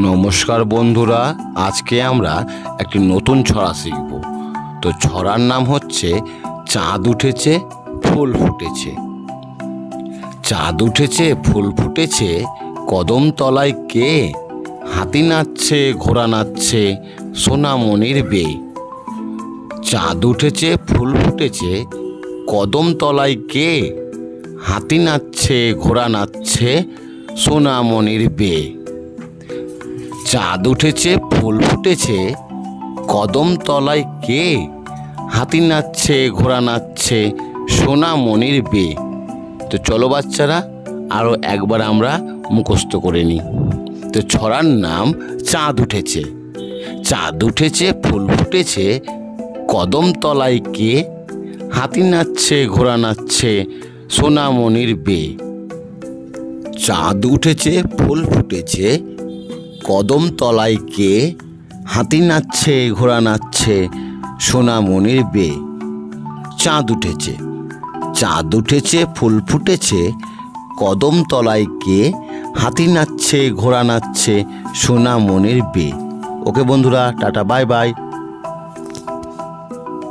নমস্কার বন্ধুরা, আজকে আমরা একটি নতুন ছড়া শিখব। তো ছড়ার নাম হচ্ছে চাঁদ উঠেছে ফুল ফুটেছে। চাঁদ উঠেছে ফুল ফুটেছে, কদম তলায় কে? হাতি নাচছে ঘোড়া নাচছে, সোনামণির বে। চাঁদ উঠেছে ফুল ফুটেছে, কদম তলায় কে? হাতি নাচছে ঘোড়া নাচছে, সোনামণির বে। চাঁদ উঠেছে ফুল ফুটেছে, কদম তলায় কে? হাতি নাচছে ঘোড়া নাচছে, সোনামণির বে। তো চলো বাচ্চারা, আরও একবার আমরা মুখস্থ করে নিই। তো ছড়ার নাম চাঁদ উঠেছে। চাঁদ উঠেছে ফুল ফুটেছে, কদম তলায় কে? হাতি নাচছে ঘোড়া নাচছে, সোনামণির বে। চাঁদ উঠেছে ফুল ফুটেছে, কদম তলায় কে? হাতি নাচছে ঘোড়া নাচছে, সোনামণির বে। চাঁদ উঠেছে, চাঁদ উঠেছে ফুল ফুটেছে, কদম তলায় কে? হাতি নাচছে ঘোড়া নাচছে, সোনামণির বে। ওকে বন্ধুরা, টাটা, বাই বাই।